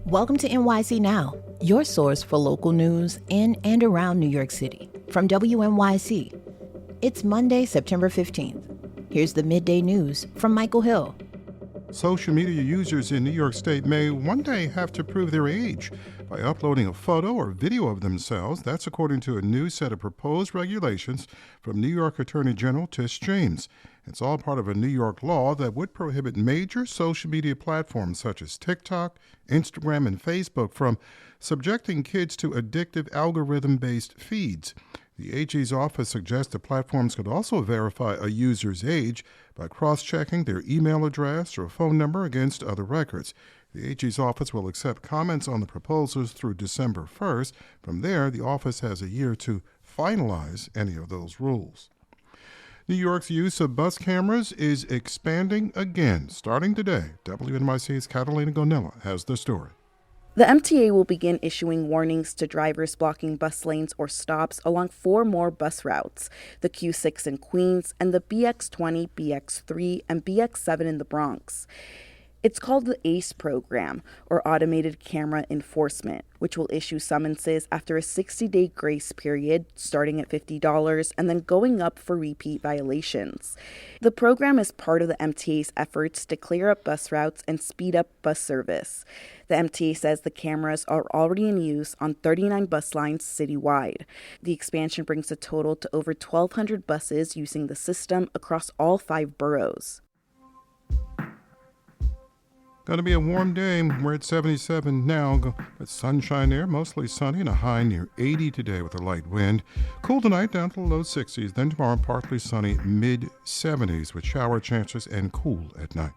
Welcome to NYC Now, your source for local news in and around New York City. From WNYC, it's Monday, September 15th. Here's the midday news from Michael Hill. Social media users in New York State may one day have to prove their age by uploading a photo or video of themselves. That's according to a new set of proposed regulations from New York Attorney General Tish James. It's all part of a New York law that would prohibit major social media platforms such as TikTok, Instagram, and Facebook from subjecting kids to addictive algorithm-based feeds. The AG's office suggests the platforms could also verify a user's age by cross-checking their email address or phone number against other records. The AG's office will accept comments on the proposals through December 1st. From there, the office has a year to finalize any of those rules. New York's use of bus cameras is expanding again, starting today. WNYC's Catalina Gonella has the story. The MTA will begin issuing warnings to drivers blocking bus lanes or stops along 4 more bus routes, the Q6 in Queens and the BX20, BX3, and BX7 in the Bronx. It's called the ACE program, or Automated Camera Enforcement, which will issue summonses after a 60-day grace period, starting at $50 and then going up for repeat violations. The program is part of the MTA's efforts to clear up bus routes and speed up bus service. The MTA says the cameras are already in use on 39 bus lines citywide. The expansion brings the total to over 1,200 buses using the system across all 5 boroughs. Going to be a warm day. We're at 77 now, but sunshine there, mostly sunny and a high near 80 today with a light wind. Cool tonight down to the low 60s. Then tomorrow, partly sunny, mid-70s with shower chances and cool at night.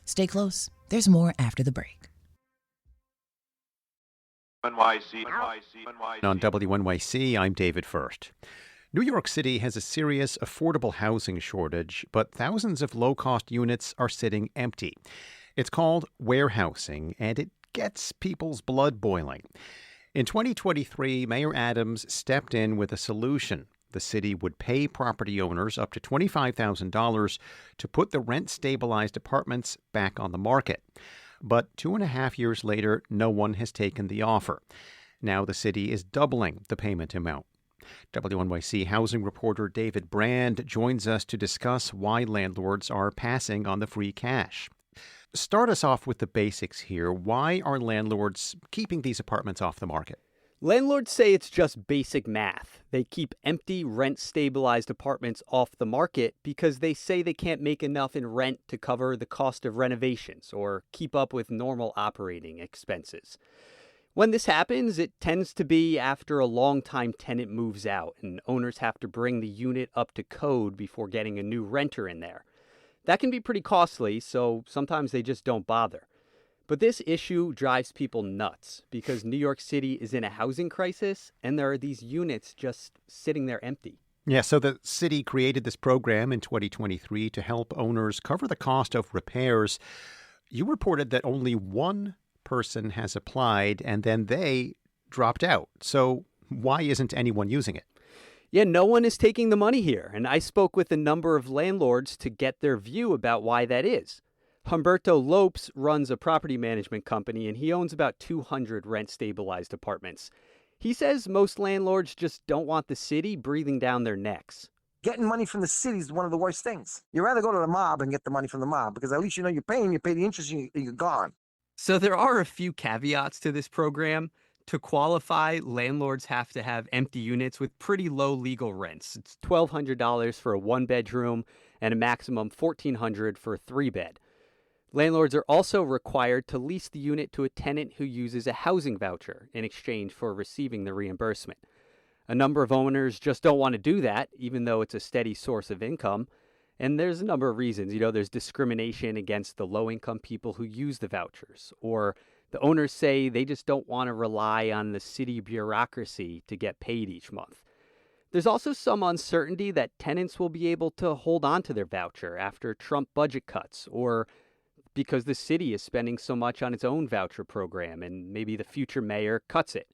Stay close. There's more after the break. NYC. On WNYC, I'm David First. New York City has a serious affordable housing shortage, but thousands of low-cost units are sitting empty. It's called warehousing, and it gets people's blood boiling. In 2023, Mayor Adams stepped in with a solution. The city would pay property owners up to $25,000 to put the rent-stabilized apartments back on the market. But 2.5 years later, no one has taken the offer. Now the city is doubling the payment amount. WNYC housing reporter David Brand joins us to discuss why landlords are passing on the free cash. Start us off with the basics here. Why are landlords keeping these apartments off the market? Landlords say it's just basic math. They keep empty, rent-stabilized apartments off the market because they say they can't make enough in rent to cover the cost of renovations or keep up with normal operating expenses. When this happens, it tends to be after a long-time tenant moves out and owners have to bring the unit up to code before getting a new renter in there. That can be pretty costly, so sometimes they just don't bother. But this issue drives people nuts because New York City is in a housing crisis and there are these units just sitting there empty. Yeah, so the city created this program in 2023 to help owners cover the cost of repairs. You reported that only one person has applied and then they dropped out. So why isn't anyone using it? Yeah, no one is taking the money here, and I spoke with a number of landlords to get their view about why that is. Humberto Lopes runs a property management company, and he owns about 200 rent-stabilized apartments. He says most landlords just don't want the city breathing down their necks. Getting money from the city is one of the worst things. You'd rather go to the mob and get the money from the mob, because at least you know you're paying, you pay the interest, you're gone. So there are a few caveats to this program. To qualify, landlords have to have empty units with pretty low legal rents. It's $1,200 for a 1-bedroom and a maximum $1,400 for a 3-bed. Landlords are also required to lease the unit to a tenant who uses a housing voucher in exchange for receiving the reimbursement. A number of owners just don't want to do that, even though it's a steady source of income. And there's a number of reasons. There's discrimination against the low-income people who use the vouchers, or the owners say they just don't want to rely on the city bureaucracy to get paid each month. There's also some uncertainty that tenants will be able to hold on to their voucher after Trump budget cuts, or because the city is spending so much on its own voucher program and maybe the future mayor cuts it.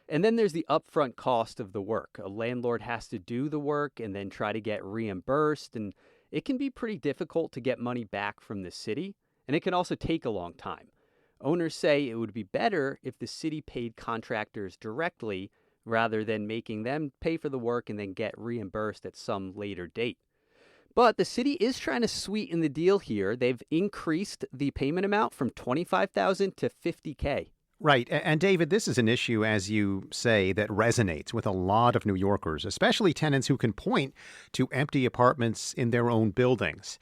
And then there's the upfront cost of the work. A landlord has to do the work and then try to get reimbursed, and it can be pretty difficult to get money back from the city, and it can also take a long time. Owners say it would be better if the city paid contractors directly rather than making them pay for the work and then get reimbursed at some later date. But the city is trying to sweeten the deal here. They've increased the payment amount from $25,000 to $50K. Right. And David, this is an issue, as you say, that resonates with a lot of New Yorkers, especially tenants who can point to empty apartments in their own buildings.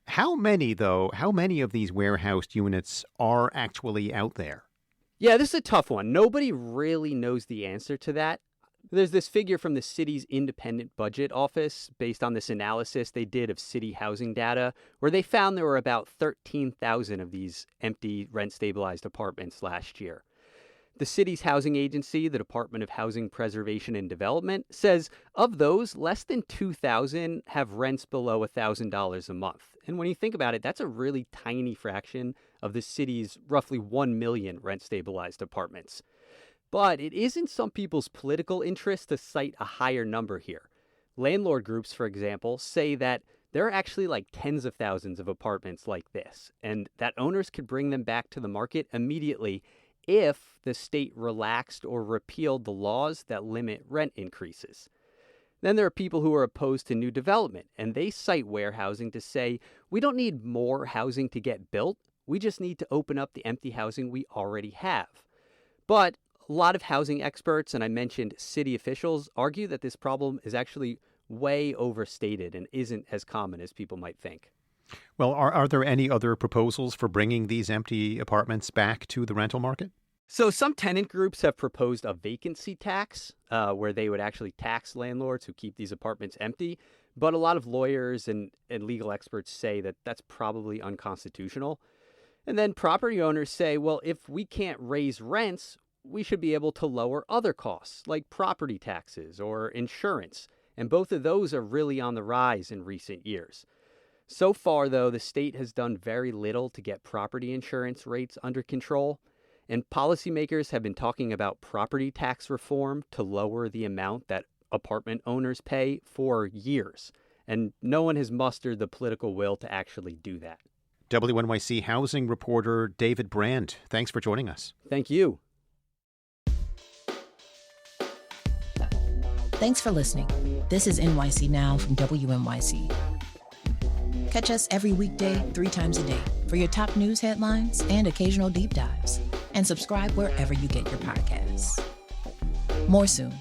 How many of these warehoused units are actually out there? Yeah, this is a tough one. Nobody really knows the answer to that. There's this figure from the city's independent budget office based on this analysis they did of city housing data, where they found there were about 13,000 of these empty rent-stabilized apartments last year. The city's housing agency, the Department of Housing Preservation and Development, says of those, less than 2,000 have rents below $1,000 a month. And when you think about it, that's a really tiny fraction of the city's roughly 1 million rent-stabilized apartments. But it is in some people's political interest to cite a higher number here. Landlord groups, for example, say that there are actually like tens of thousands of apartments like this, and that owners could bring them back to the market immediately if the state relaxed or repealed the laws that limit rent increases. Then there are people who are opposed to new development, and they cite warehousing to say, we don't need more housing to get built, we just need to open up the empty housing we already have. But a lot of housing experts, and I mentioned city officials, argue that this problem is actually way overstated and isn't as common as people might think. Well, are there any other proposals for bringing these empty apartments back to the rental market? So some tenant groups have proposed a vacancy tax where they would actually tax landlords who keep these apartments empty. But a lot of lawyers and legal experts say that that's probably unconstitutional. And then property owners say, well, if we can't raise rents, we should be able to lower other costs like property taxes or insurance. And both of those are really on the rise in recent years. So far, though, the state has done very little to get property insurance rates under control, and policymakers have been talking about property tax reform to lower the amount that apartment owners pay for years, and no one has mustered the political will to actually do that. WNYC housing reporter David Brand, thanks for joining us. Thank you. Thanks for listening. This is NYC Now from WNYC. Catch us every weekday, 3 times a day, for your top news headlines and occasional deep dives. And subscribe wherever you get your podcasts. More soon.